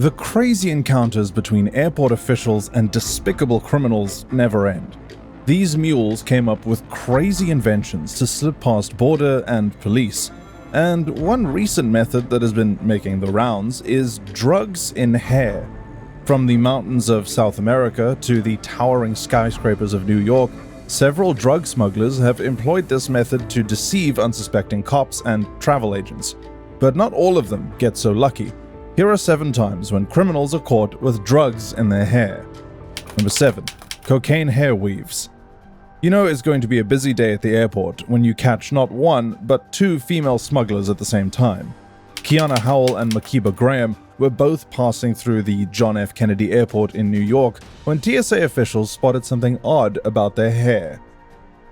The crazy encounters between airport officials and despicable criminals never end. These mules came up with crazy inventions to slip past border and police. And one recent method that has been making the rounds is drugs in hair. From the mountains of South America to the towering skyscrapers of New York, several drug smugglers have employed this method to deceive unsuspecting cops and travel agents. But not all of them get so lucky. Here are 7 times when criminals are caught with drugs in their hair. Number 7. Cocaine hair weaves. You know it's going to be a busy day at the airport when you catch not 1, but 2 female smugglers at the same time. Kiana Howell and Makiba Graham were both passing through the John F. Kennedy Airport in New York when TSA officials spotted something odd about their hair.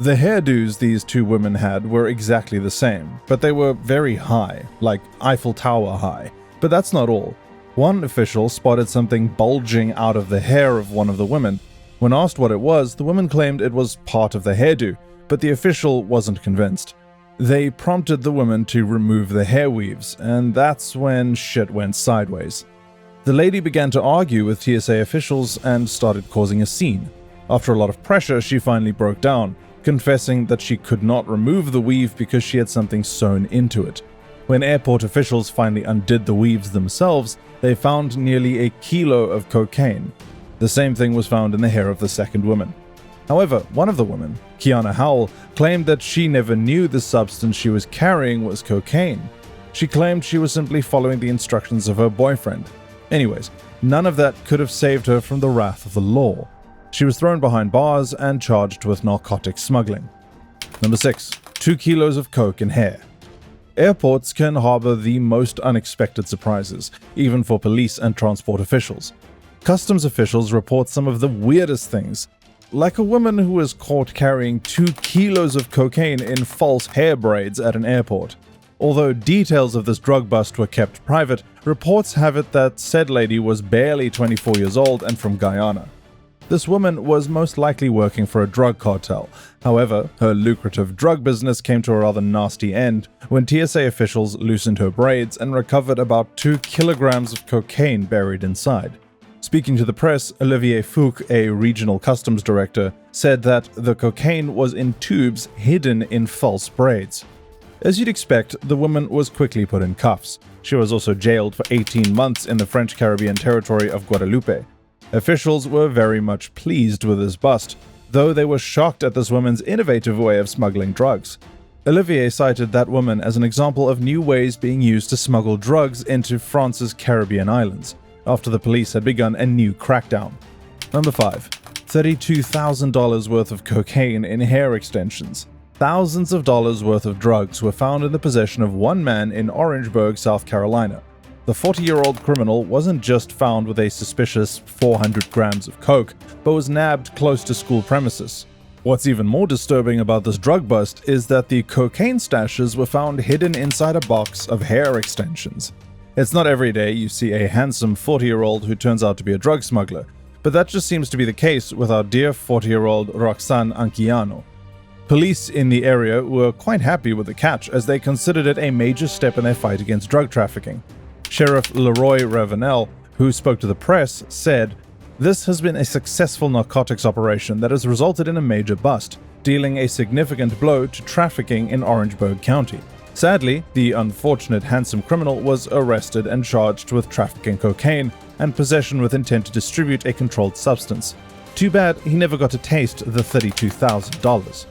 The hairdos these 2 women had were exactly the same, but they were very high, like Eiffel Tower high. But that's not all. One official spotted something bulging out of the hair of one of the women. When asked what it was, the woman claimed it was part of the hairdo, but the official wasn't convinced. They prompted the woman to remove the hair weaves, and that's when shit went sideways. The lady began to argue with TSA officials and started causing a scene. After a lot of pressure, she finally broke down, confessing that she could not remove the weave because she had something sewn into it. When airport officials finally undid the weaves themselves, they found nearly a kilo of cocaine. The same thing was found in the hair of the second woman. However, one of the women, Kiana Howell, claimed that she never knew the substance she was carrying was cocaine. She claimed she was simply following the instructions of her boyfriend. Anyways, none of that could have saved her from the wrath of the law. She was thrown behind bars and charged with narcotics smuggling. Number 6. 2 kilos of coke in hair. Airports can harbor the most unexpected surprises, even for police and transport officials. Customs officials report some of the weirdest things, like a woman who was caught carrying 2 kilos of cocaine in false hair braids at an airport. Although details of this drug bust were kept private, reports have it that said lady was barely 24 years old and from Guyana. This woman was most likely working for a drug cartel. However, her lucrative drug business came to a rather nasty end when TSA officials loosened her braids and recovered about 2 kilograms of cocaine buried inside. Speaking to the press, Olivier Fouque, a regional customs director, said that the cocaine was in tubes hidden in false braids. As you'd expect, the woman was quickly put in cuffs. She was also jailed for 18 months in the French Caribbean territory of Guadeloupe. Officials were very much pleased with this bust, though they were shocked at this woman's innovative way of smuggling drugs. Olivier cited that woman as an example of new ways being used to smuggle drugs into France's Caribbean islands, after the police had begun a new crackdown. Number 5. $32,000 worth of cocaine in hair extensions. Thousands of dollars worth of drugs were found in the possession of one man in Orangeburg, South Carolina. The 40-year-old criminal wasn't just found with a suspicious 400 grams of coke, but was nabbed close to school premises. What's even more disturbing about this drug bust is that the cocaine stashes were found hidden inside a box of hair extensions. It's not every day you see a handsome 40-year-old who turns out to be a drug smuggler, but that just seems to be the case with our dear 40-year-old Roxanne Anquiano. Police in the area were quite happy with the catch as they considered it a major step in their fight against drug trafficking. Sheriff Leroy Ravenel, who spoke to the press, said, "This has been a successful narcotics operation that has resulted in a major bust, dealing a significant blow to trafficking in Orangeburg County. Sadly, the unfortunate handsome criminal was arrested and charged with trafficking cocaine and possession with intent to distribute a controlled substance. Too bad he never got to taste the $32,000.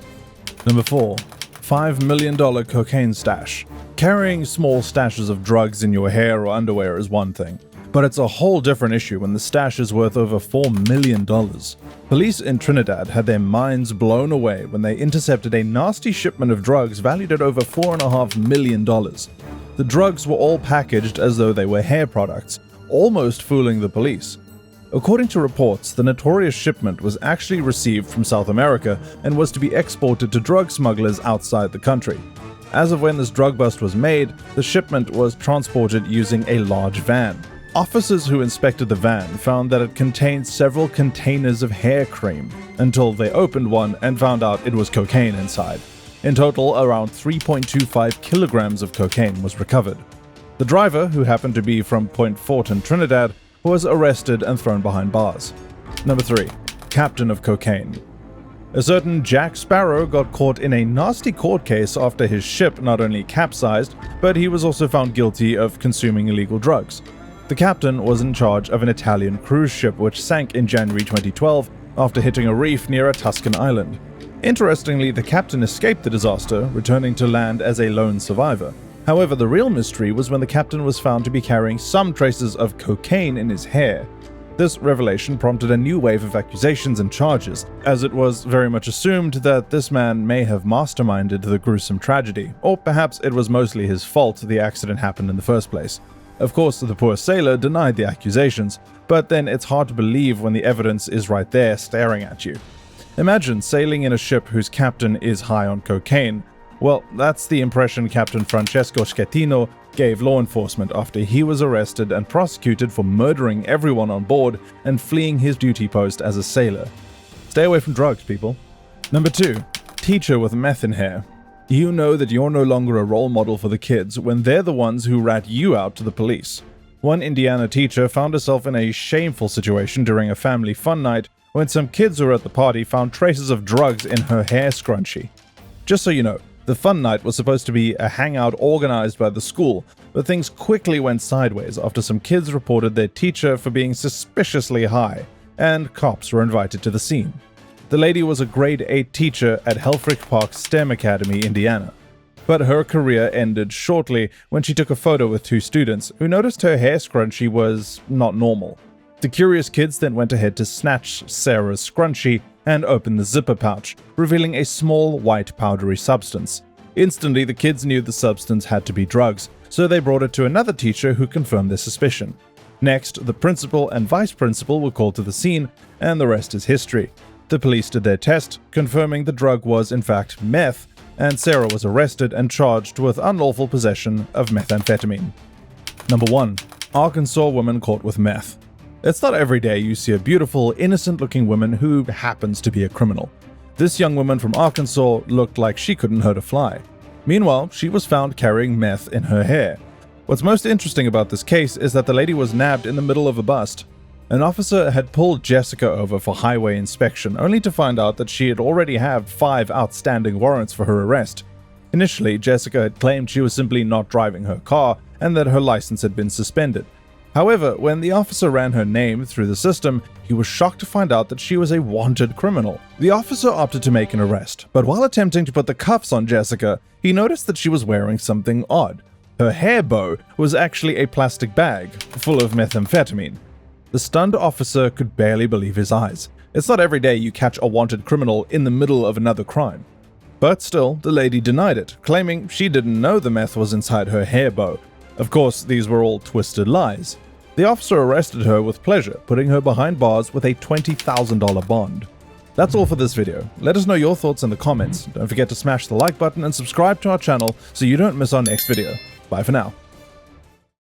Number 4. $5 million cocaine stash. Carrying small stashes of drugs in your hair or underwear is one thing, but it's a whole different issue when the stash is worth over $4 million. Police in Trinidad had their minds blown away when they intercepted a nasty shipment of drugs valued at over $4.5 million. The drugs were all packaged as though they were hair products, almost fooling the police. According to reports, the notorious shipment was actually received from South America and was to be exported to drug smugglers outside the country. As of when this drug bust was made, the shipment was transported using a large van. Officers who inspected the van found that it contained several containers of hair cream, until they opened one and found out it was cocaine inside. In total, around 3.25 kilograms of cocaine was recovered. The driver, who happened to be from Point Fortin, Trinidad, was arrested and thrown behind bars. Number 3. Captain of cocaine. A certain Jack Sparrow got caught in a nasty court case after his ship not only capsized, but he was also found guilty of consuming illegal drugs. The captain was in charge of an Italian cruise ship which sank in January 2012 after hitting a reef near a Tuscan island. Interestingly, the captain escaped the disaster, returning to land as a lone survivor. However, the real mystery was when the captain was found to be carrying some traces of cocaine in his hair. This revelation prompted a new wave of accusations and charges, as it was very much assumed that this man may have masterminded the gruesome tragedy, or perhaps it was mostly his fault the accident happened in the first place. Of course, the poor sailor denied the accusations, but then it's hard to believe when the evidence is right there staring at you. Imagine sailing in a ship whose captain is high on cocaine. Well, that's the impression Captain Francesco Schettino gave law enforcement after he was arrested and prosecuted for murdering everyone on board and fleeing his duty post as a sailor. Stay away from drugs, people. Number 2. Teacher with meth in hair. You know that you're no longer a role model for the kids when they're the ones who rat you out to the police. One Indiana teacher found herself in a shameful situation during a family fun night when some kids who were at the party found traces of drugs in her hair scrunchie. Just so you know, the fun night was supposed to be a hangout organized by the school, but things quickly went sideways after some kids reported their teacher for being suspiciously high, and cops were invited to the scene. The lady was a grade 8 teacher at Helfrich Park STEM Academy, Indiana. But her career ended shortly when she took a photo with 2 students who noticed her hair scrunchie was not normal. The curious kids then went ahead to snatch Sarah's scrunchie and open the zipper pouch, revealing a small white powdery substance. Instantly, the kids knew the substance had to be drugs, so they brought it to another teacher who confirmed their suspicion. Next, the principal and vice principal were called to the scene, and the rest is history. The police did their test, confirming the drug was in fact meth, and Sarah was arrested and charged with unlawful possession of methamphetamine. Number 1. Arkansas woman caught with meth. It's not every day you see a beautiful, innocent-looking woman who happens to be a criminal. This young woman from Arkansas looked like she couldn't hurt a fly. Meanwhile, she was found carrying meth in her hair. What's most interesting about this case is that the lady was nabbed in the middle of a bust. An officer had pulled Jessica over for highway inspection, only to find out that she had already had 5 outstanding warrants for her arrest. Initially, Jessica had claimed she was simply not driving her car and that her license had been suspended. However, when the officer ran her name through the system, he was shocked to find out that she was a wanted criminal. The officer opted to make an arrest, but while attempting to put the cuffs on Jessica, he noticed that she was wearing something odd. Her hair bow was actually a plastic bag full of methamphetamine. The stunned officer could barely believe his eyes. It's not every day you catch a wanted criminal in the middle of another crime. But still, the lady denied it, claiming she didn't know the meth was inside her hair bow. Of course, these were all twisted lies. The officer arrested her with pleasure, putting her behind bars with a $20,000 bond. That's all for this video. Let us know your thoughts in the comments. Don't forget to smash the like button and subscribe to our channel so you don't miss our next video. Bye for now.